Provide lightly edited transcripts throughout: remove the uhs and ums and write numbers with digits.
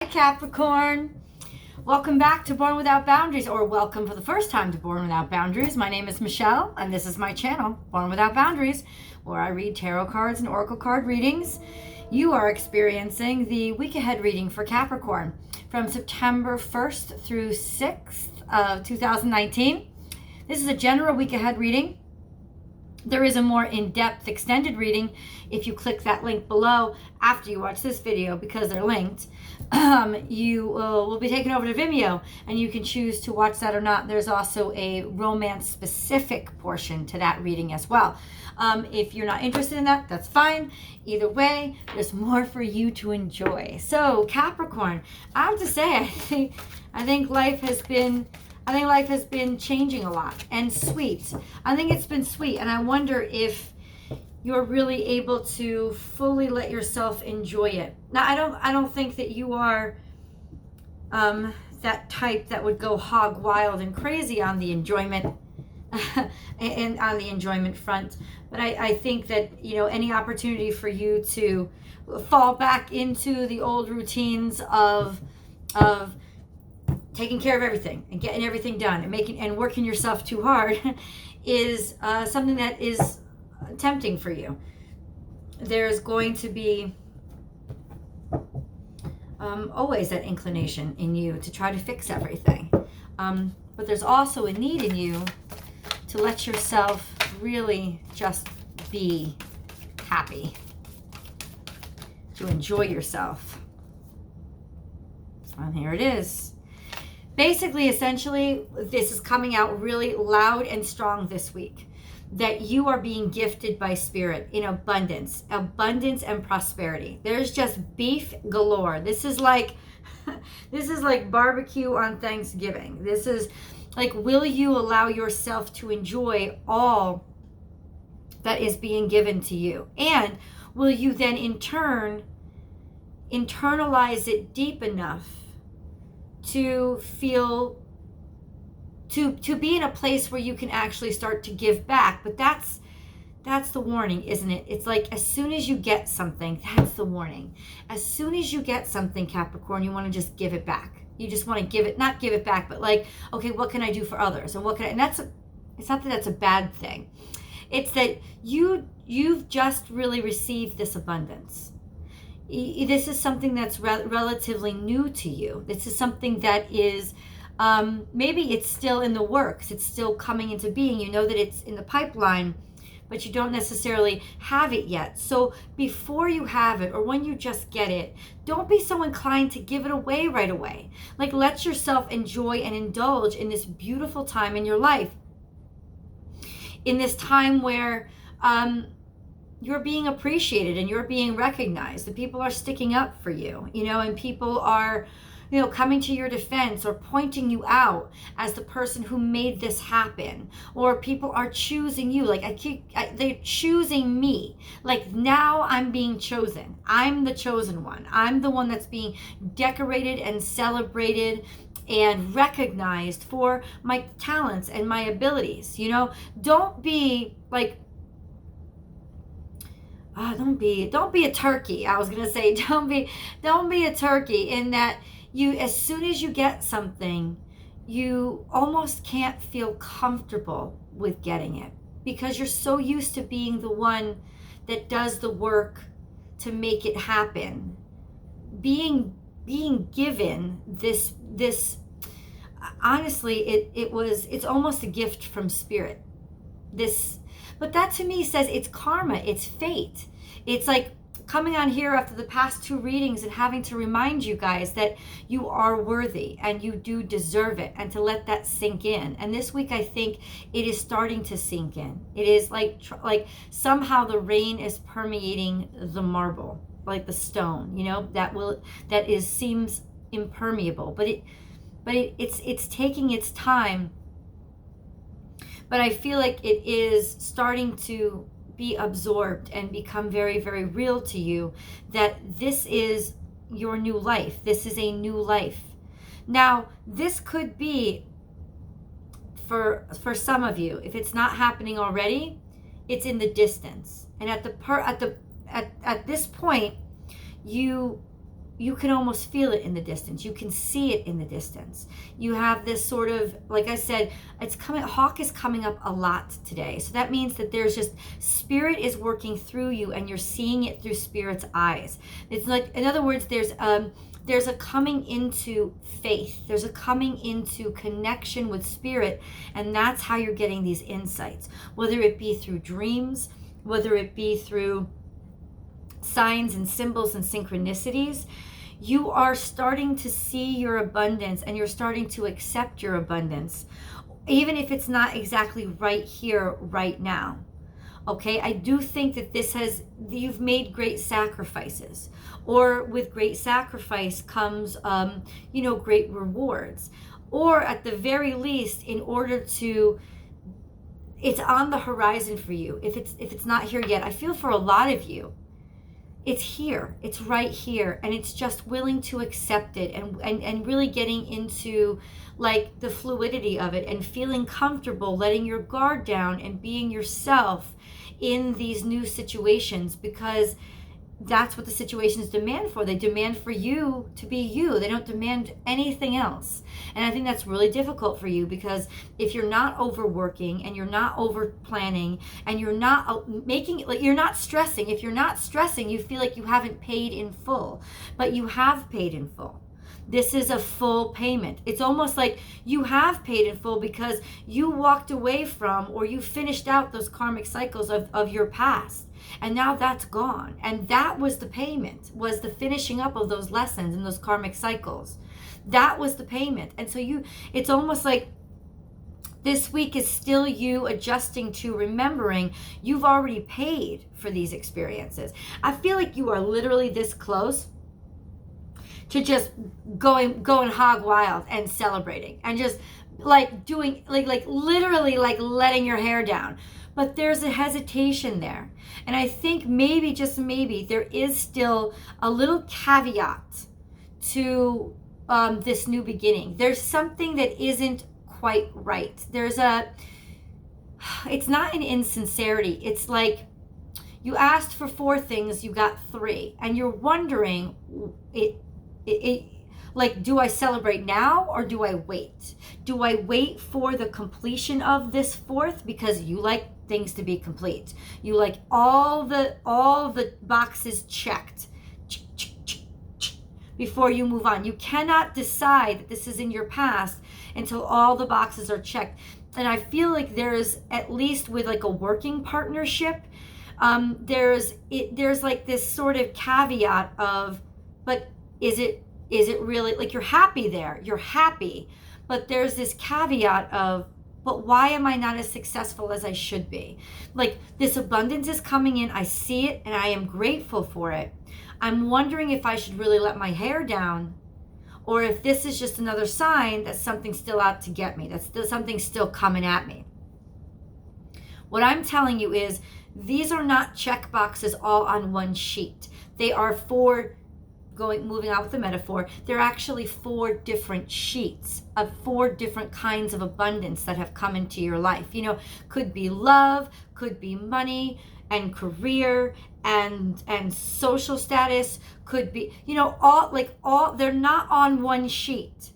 Hi Capricorn, welcome back to Born Without Boundaries, or welcome for the first time to Born Without Boundaries. My name is Michelle and this is my channel, Born Without Boundaries, where I read tarot cards and oracle card readings. You are experiencing the week ahead reading for Capricorn from September 1st through 6th of 2019. This is a general week ahead reading. There is a more in-depth extended reading if you click that link below after you watch this video, because they're linked. You will be taken over to Vimeo and you can choose to watch that or not. There's also a romance specific portion to that reading as well. If you're not interested in that, that's fine. Either way, there's more for you to enjoy. So Capricorn, I have to say, I think life has been changing a lot and sweet. I think it's been sweet, and I wonder if you're really able to fully let yourself enjoy it. Now, I don't think that you are that type that would go hog wild and crazy on the enjoyment and on the enjoyment front. But I think that, you know, any opportunity for you to fall back into the old routines of taking care of everything and getting everything done and working yourself too hard is something that is tempting for you. There's going to be always that inclination in you to try to fix everything. But there's also a need in you to let yourself really just be happy, to enjoy yourself. And here it is. Basically, essentially, this is coming out really loud and strong this week, that you are being gifted by spirit in abundance and prosperity. There's just beef galore. This is like barbecue on Thanksgiving. This is like, will you allow yourself to enjoy all that is being given to you? And will you then in turn internalize it deep enough to feel, to be in a place where you can actually start to give back? But that's the warning, isn't it? It's like, as soon as you get something, that's the warning. As soon as you get something, Capricorn, you want to just give it back. You just want to give it, not give it back, but like, okay, what can I do for others? And what can I, and it's not that that's a bad thing. It's that you've just really received this abundance. This is something that's relatively new to you. This is something that is, maybe it's still in the works. It's still coming into being. You know that it's in the pipeline, but you don't necessarily have it yet. So before you have it, or when you just get it, don't be so inclined to give it away right away. Like, let yourself enjoy and indulge in this beautiful time in your life. In this time where, you're being appreciated and you're being recognized. The people are sticking up for you, you know, and people are, you know, coming to your defense or pointing you out as the person who made this happen. Or people are choosing you. Like, they're choosing me. Like, now I'm being chosen. I'm the chosen one. I'm the one that's being decorated and celebrated and recognized for my talents and my abilities. You know, don't be like, don't be a turkey. I was gonna say, don't be a turkey, in that you, as soon as you get something, you almost can't feel comfortable with getting it, because you're so used to being the one that does the work to make it happen. Being given this honestly, it's almost a gift from spirit. But that to me says it's karma, it's fate. It's like coming on here after the past two readings and having to remind you guys that you are worthy and you do deserve it, and to let that sink in. And this week, I think it is starting to sink in. It is like somehow the rain is permeating the marble, like the stone, you know, seems impermeable, but it's taking its time. But I feel like it is starting to be absorbed and become very, very real to you, that this is your new life. This is a new life. Now, this could be, for some of you, if it's not happening already, it's in the distance. And at this point, you you can almost feel it in the distance. You can see it in the distance. You have this sort of, like I said, Hawk is coming up a lot today. So that means that there's just, spirit is working through you and you're seeing it through spirit's eyes. It's like, in other words, there's a coming into faith. There's a coming into connection with spirit. And that's how you're getting these insights, whether it be through dreams, whether it be through signs and symbols and synchronicities. You are starting to see your abundance and you're starting to accept your abundance, even if it's not exactly right here, right now. Okay, I do think that you've made great sacrifices, or with great sacrifice comes, great rewards, or at the very least, in order to, it's on the horizon for you. If it's not here yet, I feel for a lot of you, it's here, it's right here, and it's just willing to accept it and really getting into like the fluidity of it and feeling comfortable letting your guard down and being yourself in these new situations, because that's what the situations demand for. They demand for you to be you. They don't demand anything else. And I think that's really difficult for you, because if you're not overworking and you're not over planning and you're not making it, like, you're not stressing. If you're not stressing, you feel like you haven't paid in full, but you have paid in full. This is a full payment. It's almost like you have paid in full because you walked away from, or you finished out those karmic cycles of your past. And now that's gone. And that was the payment, was the finishing up of those lessons and those karmic cycles. That was the payment. And so it's almost like this week is still you adjusting to remembering you've already paid for these experiences. I feel like you are literally this close to just going hog wild and celebrating and just like doing like literally like letting your hair down. But there's a hesitation there. And I think maybe, just maybe, there is still a little caveat to this new beginning. There's something that isn't quite right. It's not an insincerity. It's like you asked for 4 things, you got 3. And you're wondering, like, do I celebrate now or do I wait? Do I wait for the completion of this 4th, because you like things to be complete? You like all the boxes checked before you move on. You cannot decide that this is in your past until all the boxes are checked. And I feel like there's, at least with like a working partnership, there's like this sort of caveat of, but is it really, like, you're happy there, you're happy, but there's this caveat of, but why am I not as successful as I should be? Like, this abundance is coming in, I see it, and I am grateful for it. I'm wondering if I should really let my hair down, or if this is just another sign that something's still out to get me, something's still coming at me. What I'm telling you is, these are not check boxes all on one sheet. They are moving on with the metaphor, they're actually 4 different sheets of 4 different kinds of abundance that have come into your life. Could be love, could be money and career and social status, could be, all, they're not on one sheet,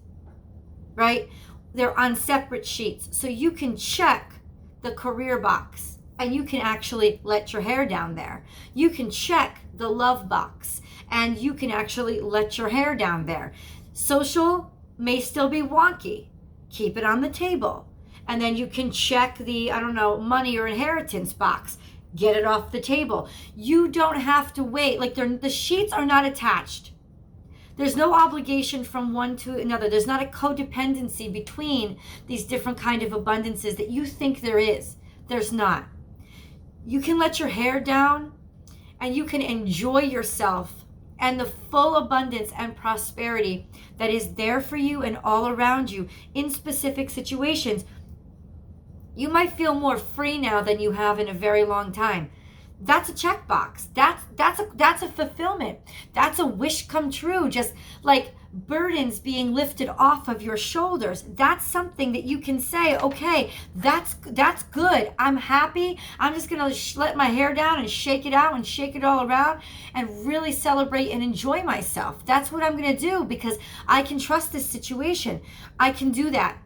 right? They're on separate sheets. So you can check the career box and you can actually let your hair down there. You can check the love box and you can actually let your hair down there. Social may still be wonky. Keep it on the table. And then you can check the, money or inheritance box. Get it off the table. You don't have to wait. Like, the sheets are not attached. There's no obligation from one to another. There's not a codependency between these different kind of abundances that you think there is. There's not. You can let your hair down and you can enjoy yourself and the full abundance and prosperity that is there for you and all around you in specific situations. You might feel more free now than you have in a very long time. That's a checkbox. That's a fulfillment. That's a wish come true. Just like burdens being lifted off of your shoulders. That's something that you can say, okay, that's good. I'm happy. I'm just going to let my hair down and shake it out and shake it all around and really celebrate and enjoy myself. That's what I'm going to do because I can trust this situation. I can do that.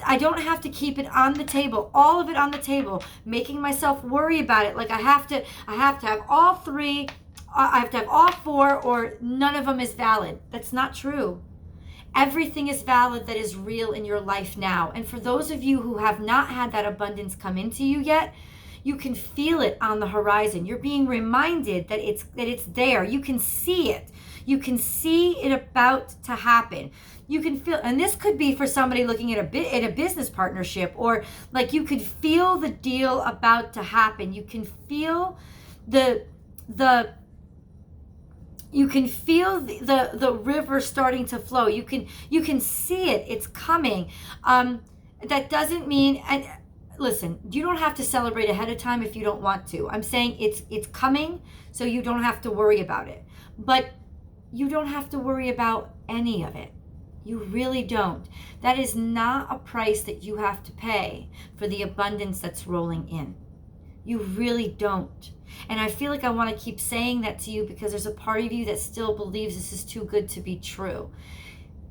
I don't have to keep it on the table, all of it on the table, making myself worry about it. Like I have to have all three, I have to have all four, or none of them is valid. That's not true. Everything is valid that is real in your life now. And for those of you who have not had that abundance come into you yet, you can feel it on the horizon. You're being reminded that it's there. You can see it. You can see it about to happen. You can feel, and this could be for somebody looking at a business partnership, or like you could feel the deal about to happen. You can feel the river starting to flow. You can see it. It's coming. That doesn't mean, and listen, you don't have to celebrate ahead of time if you don't want to. I'm saying it's coming, so you don't have to worry about it. But you don't have to worry about any of it. You really don't. That is not a price that you have to pay for the abundance that's rolling in. You really don't. And I feel like I want to keep saying that to you because there's a part of you that still believes this is too good to be true.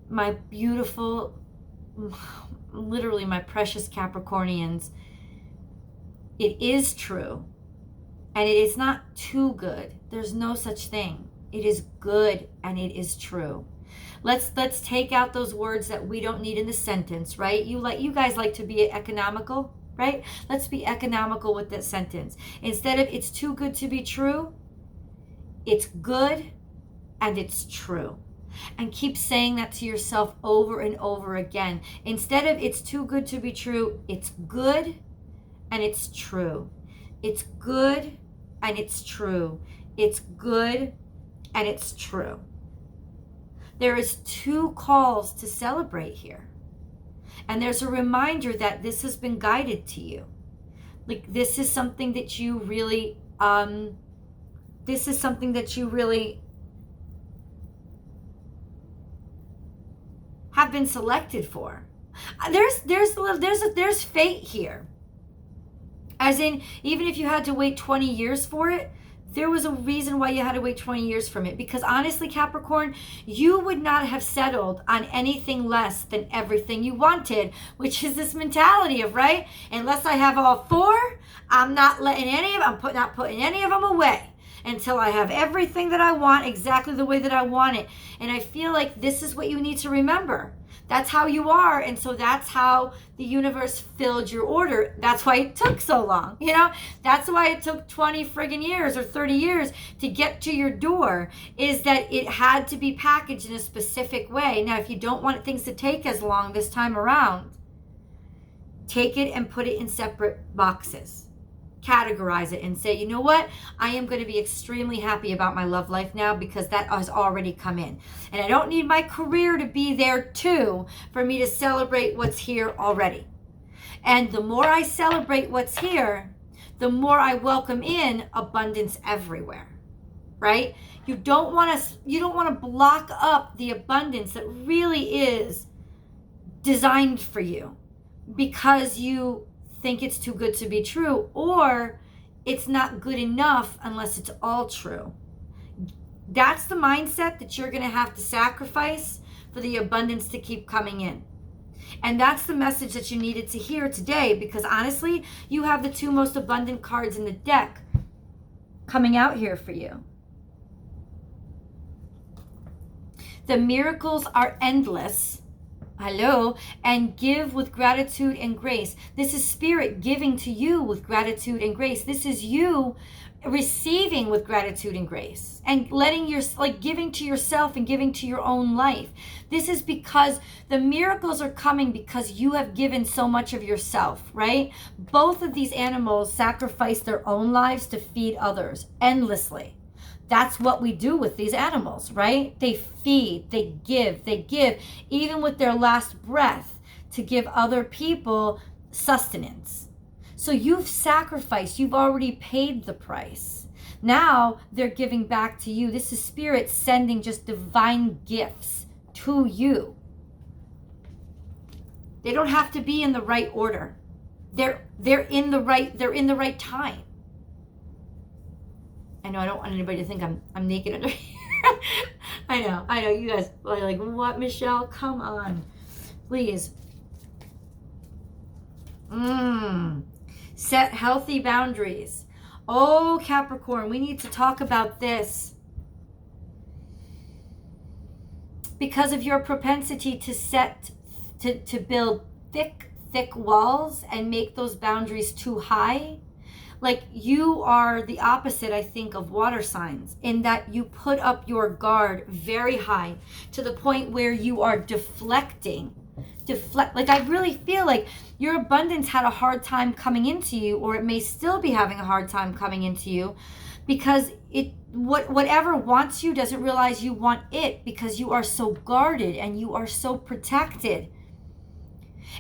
My beautiful, literally my precious Capricornians, it is true. And it is not too good. There's no such thing. It is good and it is true. Let's take out those words that we don't need in the sentence, right? You guys like to be economical, right? Let's be economical with that sentence. Instead of it's too good to be true, it's good and it's true. And keep saying that to yourself over and over again. Instead of it's too good to be true, it's good and it's true. It's good and it's true. It's good and it's true. There is 2 calls to celebrate here. And there's a reminder that this has been guided to you. Like this is something that you really, have been selected for. There's fate here. As in, even if you had to wait 20 years for it, there was a reason why you had to wait 20 years from it. Because honestly, Capricorn, you would not have settled on anything less than everything you wanted, which is this mentality of, right? Unless I have all 4, I'm not letting not putting any of them away until I have everything that I want exactly the way that I want it. And I feel like this is what you need to remember. That's how you are, and so that's how the universe filled your order. That's why it took so long, That's why it took 20 friggin' years or 30 years to get to your door, is that it had to be packaged in a specific way. Now, if you don't want things to take as long this time around, take it and put it in separate boxes. Categorize it and say, you know what? I am going to be extremely happy about my love life now because that has already come in. And I don't need my career to be there too for me to celebrate what's here already. And the more I celebrate what's here, the more I welcome in abundance everywhere, right? You don't want to block up the abundance that really is designed for you because you think it's too good to be true, or it's not good enough unless it's all true. That's the mindset that you're going to have to sacrifice for the abundance to keep coming in. And that's the message that you needed to hear today, because honestly, you have the 2 most abundant cards in the deck coming out here for you. The miracles are endless. Hello, and give with gratitude and grace. This is Spirit giving to you with gratitude and grace. This is you receiving with gratitude and grace, and giving to yourself and giving to your own life. This is because the miracles are coming because you have given so much of yourself, right? Both of these animals sacrifice their own lives to feed others endlessly. That's what we do with these animals, right? They feed, they give, even with their last breath, to give other people sustenance. So you've sacrificed, you've already paid the price. Now they're giving back to you. This is Spirit sending just divine gifts to you. They don't have to be in the right order. They're in the right time. I know I don't want anybody to think I'm naked under here. I know. You guys are like, what, Michelle? Come on. Please. Set healthy boundaries. Oh, Capricorn, we need to talk about this. Because of your propensity to build thick walls and make those boundaries too high. Like, you are the opposite, I think, of water signs, in that you put up your guard very high to the point where you are deflecting. Like, I really feel like your abundance had a hard time coming into you, or it may still be having a hard time coming into you, because whatever wants you doesn't realize you want it, because you are so guarded and you are so protected.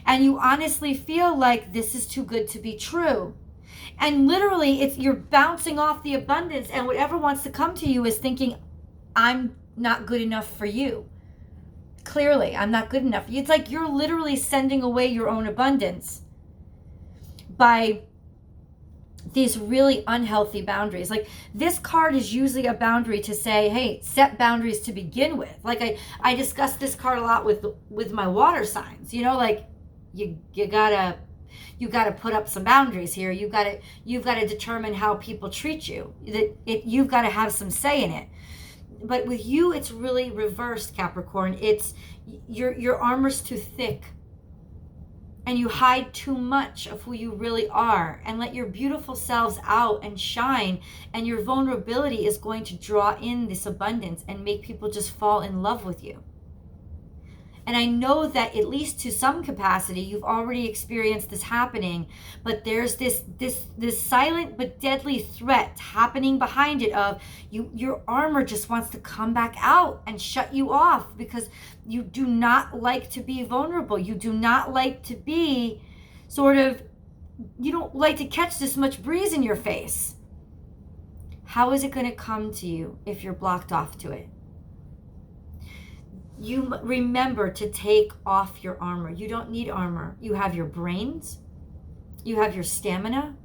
And you honestly feel like this is too good to be true. And literally, you're bouncing off the abundance, and whatever wants to come to you is thinking, I'm not good enough for you. Clearly, I'm not good enough. It's like you're literally sending away your own abundance by these really unhealthy boundaries. Like, this card is usually a boundary to say, hey, set boundaries to begin with. Like, I discuss this card a lot with my water signs. Like, you gotta put up some boundaries here. You've got to determine how people treat you. You've got to have some say in it. But with you, it's really reversed, Capricorn. It's your armor's too thick, and you hide too much of who you really are, and let your beautiful selves out and shine, and your vulnerability is going to draw in this abundance and make people just fall in love with you. And I know that at least to some capacity, you've already experienced this happening, but there's this silent but deadly threat happening behind it of your armor just wants to come back out and shut you off, because you do not like to be vulnerable. You do not like to be you don't like to catch this much breeze in your face. How is it going to come to you if you're blocked off to it? You remember to take off your armor. You don't need armor. You have your brains. You have your stamina.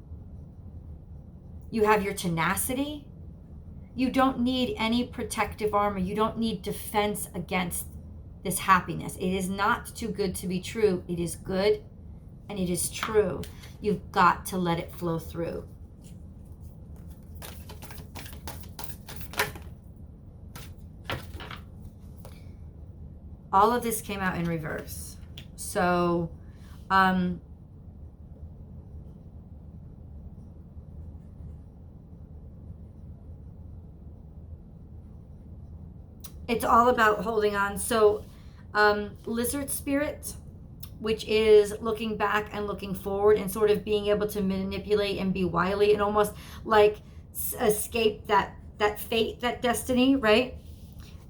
You have your tenacity. You don't need any protective armor. You don't need defense against this happiness. It is not too good to be true. It is good and it is true. You've got to let it flow through. All of this came out in reverse. So, it's all about holding on. So, lizard spirit, which is looking back and looking forward and sort of being able to manipulate and be wily and almost like escape that fate, that destiny, right?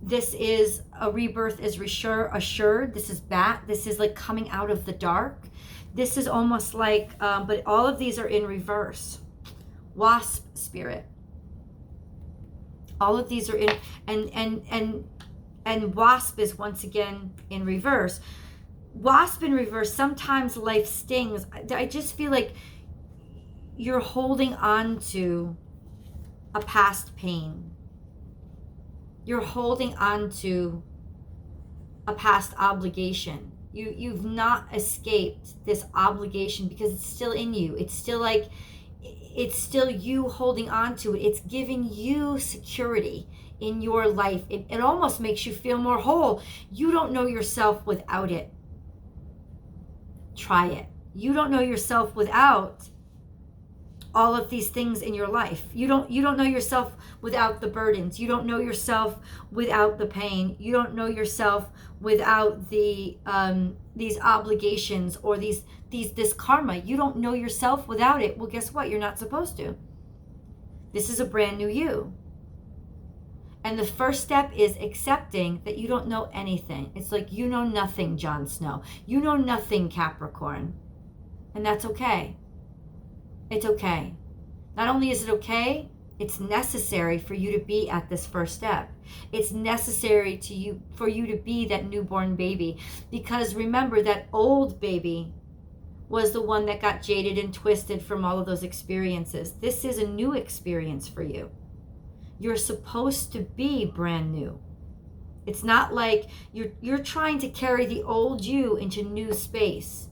This is a rebirth is assured. This is bat. This is like coming out of the dark. This is almost like, but all of these are in reverse. Wasp spirit. All of these are in, and wasp is once again in reverse. Wasp in reverse, sometimes life stings. I just feel like you're holding on to a past pain. You're holding on to a past obligation. You've not escaped this obligation because it's still in you. It's still you holding on to it. It's giving you security in your life. It almost makes you feel more whole. You don't know yourself without it. Try it. You don't know yourself without all of these things in your life. You don't know yourself without the burdens. You don't know yourself without the pain. You don't know yourself without the these obligations or this karma. You don't know yourself without it. Well, guess what? You're not supposed to. This is a brand new you. And the first step is accepting that you don't know anything. It's like, you know nothing, Jon Snow. You know nothing, Capricorn. And that's okay. It's okay. Not only is it okay, It's necessary for you to be at this first step. It's necessary for you to be that newborn baby. Because remember, that old baby was the one that got jaded and twisted from all of those experiences. This is a new experience for you. You're supposed to be brand new. It's not like you're trying to carry the old you into new space.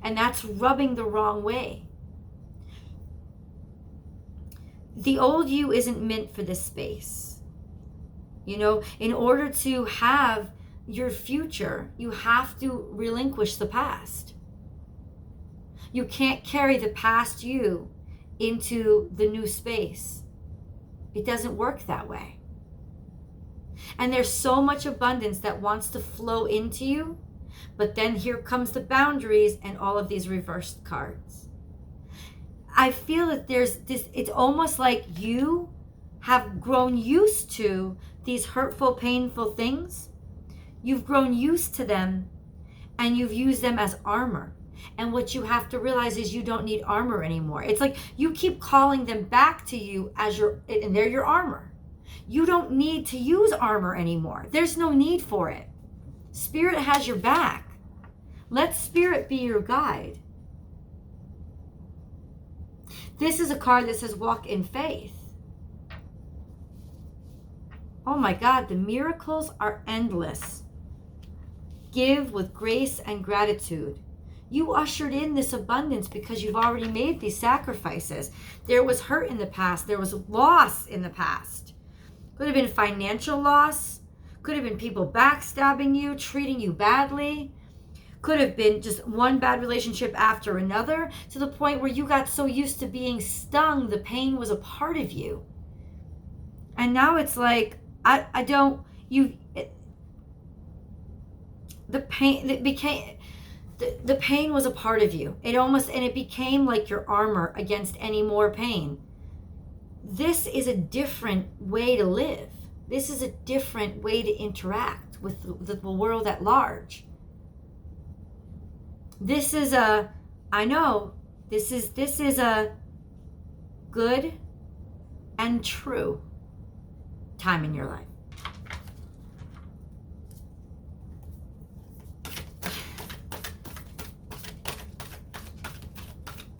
And that's rubbing the wrong way. The old you isn't meant for this space. You know, in order to have your future, you have to relinquish the past. You can't carry the past you into the new space. It doesn't work that way. And there's so much abundance that wants to flow into you, but then here comes the boundaries and all of these reversed cards. I feel that there's this, it's almost like you have grown used to these hurtful, painful things. You've grown used to them and you've used them as armor. And what you have to realize is you don't need armor anymore. It's like you keep calling them back to you as and they're your armor. You don't need to use armor anymore. There's no need for it. Spirit has your back. Let Spirit be your guide. This is a card that says walk in faith. Oh my God, the miracles are endless. Give with grace and gratitude. You ushered in this abundance because you've already made these sacrifices. There was hurt in the past. There was loss in the past. Could have been financial loss. Could have been people backstabbing you, treating you badly. Could have been just one bad relationship after another, to the point where you got so used to being stung, the pain was a part of you. And now it's like, the pain was a part of you. It became like your armor against any more pain. This is a different way to live. This is a different way to interact with the world at large. This is a good and true time in your life.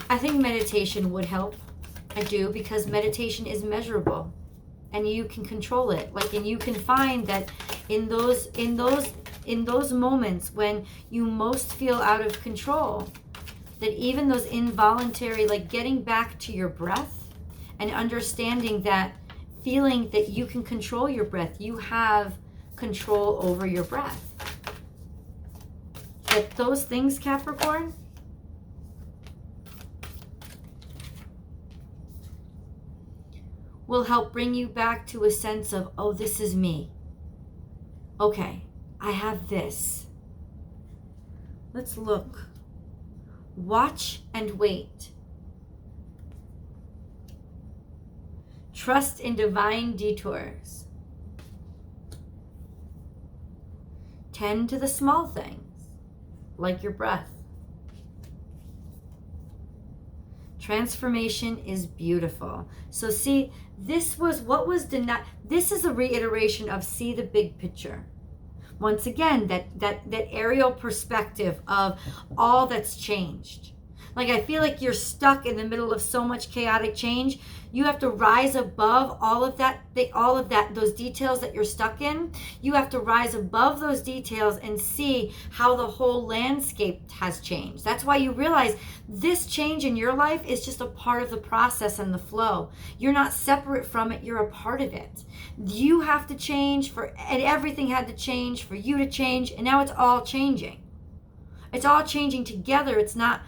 I think meditation would help. I do, because meditation is measurable and you can control it. And you can find that in those moments when you most feel out of control, that even those involuntary, like getting back to your breath and understanding that, feeling that you can control your breath, you have control over your breath. That those things, Capricorn, will help bring you back to a sense of, oh, this is me. Okay, I have this. Let's look. Watch and wait. Trust in divine detours. Tend to the small things, like your breath. Transformation is beautiful. So see, this was what was denied. This is a reiteration of see the big picture. Once again, that aerial perspective of all that's changed. Like, I feel like you're stuck in the middle of so much chaotic change. You have to rise above all of that, those details that you're stuck in. You have to rise above those details and see how the whole landscape has changed. That's why you realize this change in your life is just a part of the process and the flow. You're not separate from it. You're a part of it. You have to change and everything had to change for you to change. And now it's all changing. It's all changing together. It's not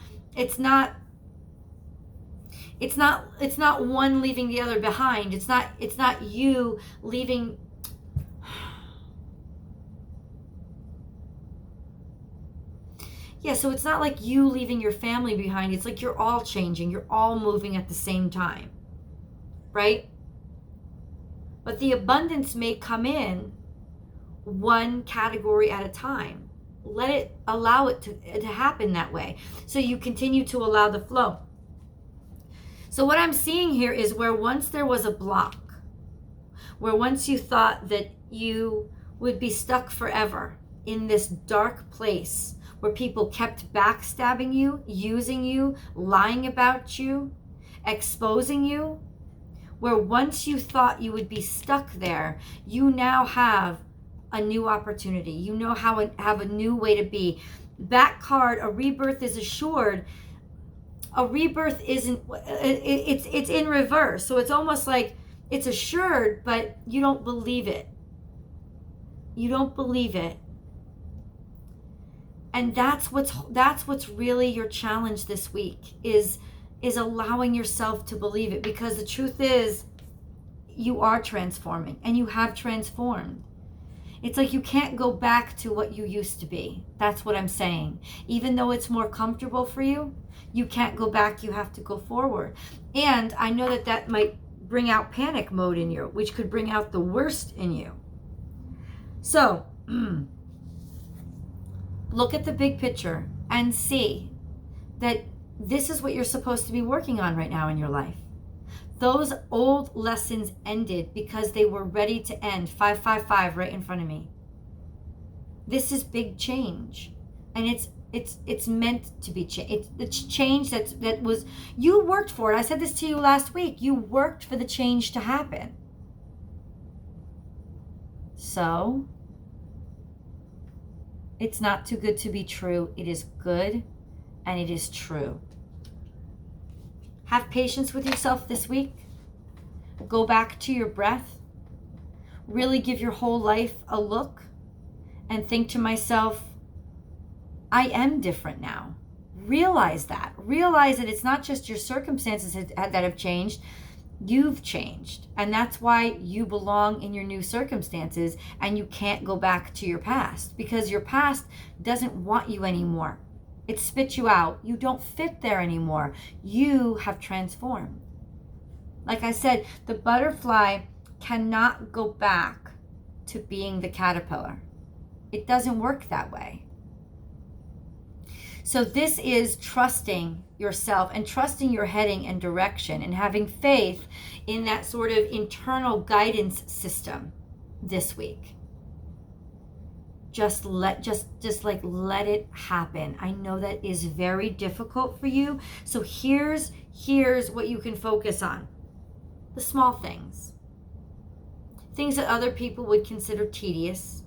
one leaving the other behind. It's not you leaving. Yeah, so it's not like you leaving your family behind. It's like you're all changing. You're all moving at the same time. Right? But the abundance may come in one category at a time. Allow it to happen that way. So you continue to allow the flow. So what I'm seeing here is where once there was a block, where once you thought that you would be stuck forever in this dark place where people kept backstabbing you, using you, lying about you, exposing you, where once you thought you would be stuck there, you now have a new opportunity. You know how have a new way to be. That card, a rebirth is assured. A rebirth isn't, it's in reverse. So it's almost like it's assured, but you don't believe it. You don't believe it. And that's what's really your challenge this week is allowing yourself to believe it, because the truth is you are transforming and you have transformed. It's like you can't go back to what you used to be. That's what I'm saying. Even though it's more comfortable for you, you can't go back. You have to go forward. And I know that might bring out panic mode in you, which could bring out the worst in you. So look at the big picture and see that this is what you're supposed to be working on right now in your life. Those old lessons ended because they were ready to end. 555 right in front of me. This is big change, and it's meant to be change. It's change that was, you worked for it. I said this to you last week. You worked for the change to happen. So it's not too good to be true. It is good, and it is true. Have patience with yourself this week. Go back to your breath. Really give your whole life a look and think to myself, I am different now. Realize that. Realize that it's not just your circumstances that have changed. You've changed. And that's why you belong in your new circumstances, and you can't go back to your past, because your past doesn't want you anymore. It spits you out. You don't fit there anymore. You have transformed. Like I said, the butterfly cannot go back to being the caterpillar. It doesn't work that way. So this is trusting yourself and trusting your heading and direction and having faith in that sort of internal guidance system this week. Just let it happen. I know that is very difficult for you. So here's what you can focus on. The small things. Things that other people would consider tedious.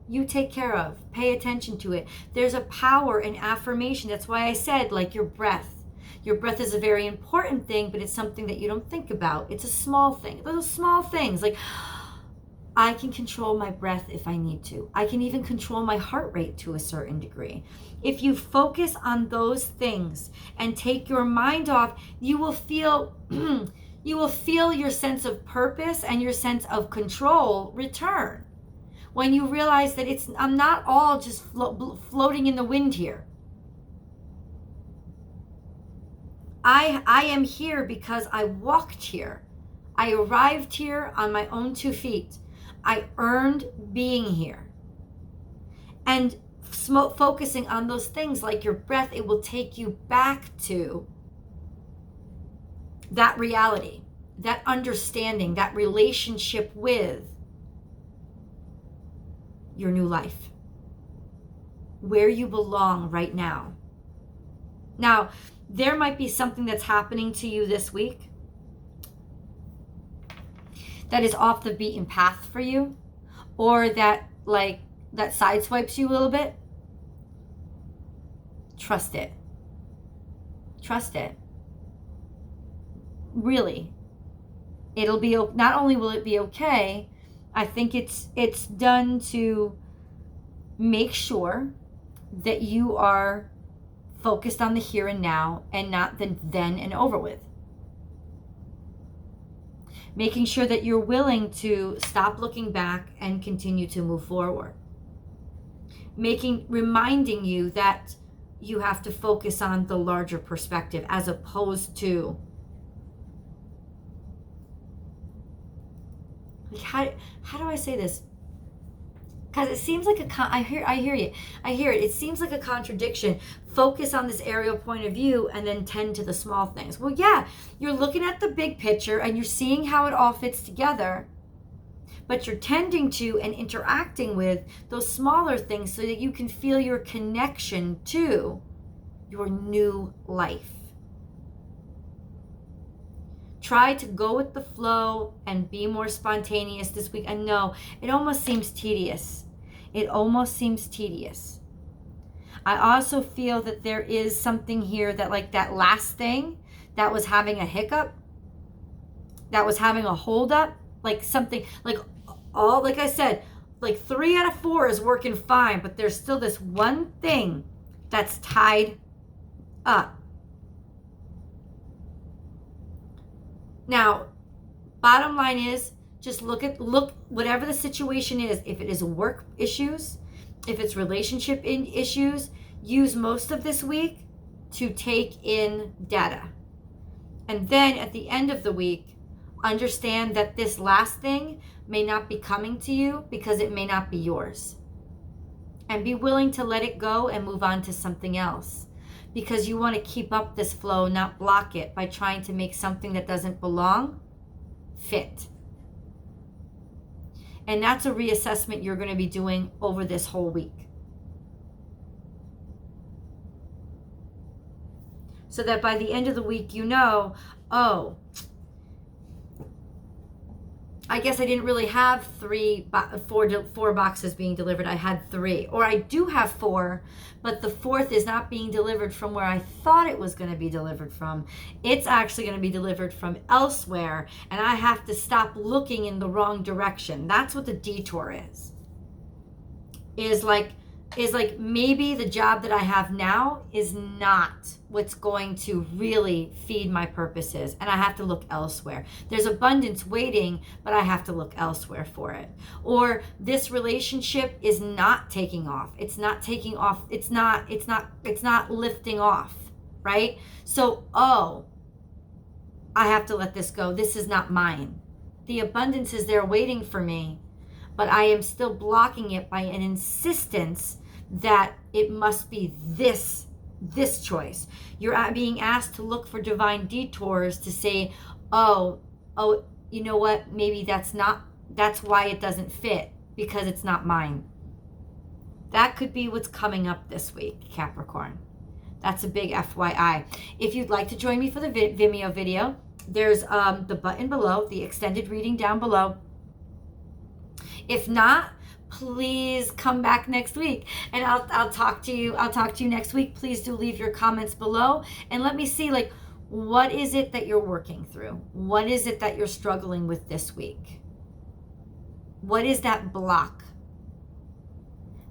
You take care of. Pay attention to it. There's a power in affirmation. That's why I said, like your breath. Your breath is a very important thing, but it's something that you don't think about. It's a small thing. Little small things like, I can control my breath if I need to. I can even control my heart rate to a certain degree. If you focus on those things and take your mind off, you will feel your sense of purpose and your sense of control return. When you realize that I'm not all just floating in the wind here. I am here because I walked here. I arrived here on my own 2 feet. I earned being here. And focusing on those things like your breath, it will take you back to that reality, that understanding, that relationship with your new life, where you belong right now. Now, there might be something that's happening to you this week that is off the beaten path for you, or that sideswipes you a little bit. Trust it. Trust it. Really. It'll be, not only will it be okay, I think it's done to make sure that you are focused on the here and now and not the then and over with. Making sure that you're willing to stop looking back and continue to move forward. Reminding you that you have to focus on the larger perspective as opposed to, how do I say this? Because it seems like I hear you. I hear it. It seems like a contradiction. Focus on this aerial point of view and then tend to the small things. Well, yeah, you're looking at the big picture and you're seeing how it all fits together, but you're tending to and interacting with those smaller things so that you can feel your connection to your new life. Try to go with the flow and be more spontaneous this week. And no, it almost seems tedious. It almost seems tedious. I also feel that there is something here that, like that last thing that was having a hiccup, that was having a holdup, like something, like all, like I said, like 3 out of 4 is working fine, but there's still this one thing that's tied up. Now, bottom line is just look whatever the situation is. If it is work issues, if it's relationship issues, use most of this week to take in data. And then at the end of the week, understand that this last thing may not be coming to you because it may not be yours. And be willing to let it go and move on to something else. Because you want to keep up this flow, not block it by trying to make something that doesn't belong fit. And that's a reassessment you're going to be doing over this whole week. So that by the end of the week, you know, oh, I guess I didn't really have 4 boxes being delivered. I had 3. Or I do have 4, but the 4th is not being delivered from where I thought it was going to be delivered from. It's actually going to be delivered from elsewhere, and I have to stop looking in the wrong direction. That's what the detour is. Is like maybe the job that I have now is not what's going to really feed my purposes, and I have to look elsewhere. There's abundance waiting, but I have to look elsewhere for it. Or this relationship is not taking off. It's not taking off. It's not lifting off, right? So, I have to let this go. This is not mine. The abundance is there waiting for me, but I am still blocking it by an insistence that it must be this choice. You're being asked to look for divine detours to say, oh, you know what? Maybe that's why it doesn't fit, because it's not mine. That could be what's coming up this week, Capricorn. That's a big FYI. If you'd like to join me for the Vimeo video, there's the button below, the extended reading down below. If not, please come back next week and I'll talk to you next week. Please do leave your comments below and let me see, like, what is it that you're working through? What is it that you're struggling with this week? What is that block?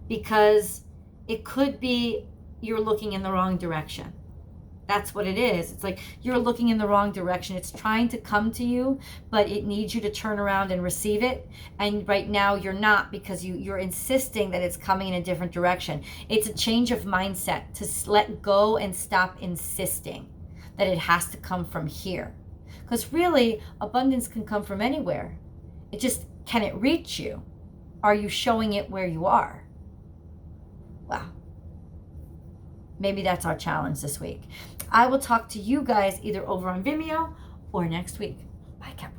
Because it could be you're looking in the wrong direction. That's what it is. It's like you're looking in the wrong direction. It's trying to come to you, but it needs you to turn around and receive it. And right now you're not, because you're insisting that it's coming in a different direction. It's a change of mindset to let go and stop insisting that it has to come from here. Because really, abundance can come from anywhere. It just, can it reach you? Are you showing it where you are? Wow. Maybe that's our challenge this week. I will talk to you guys either over on Vimeo or next week. Bye, Capricorn.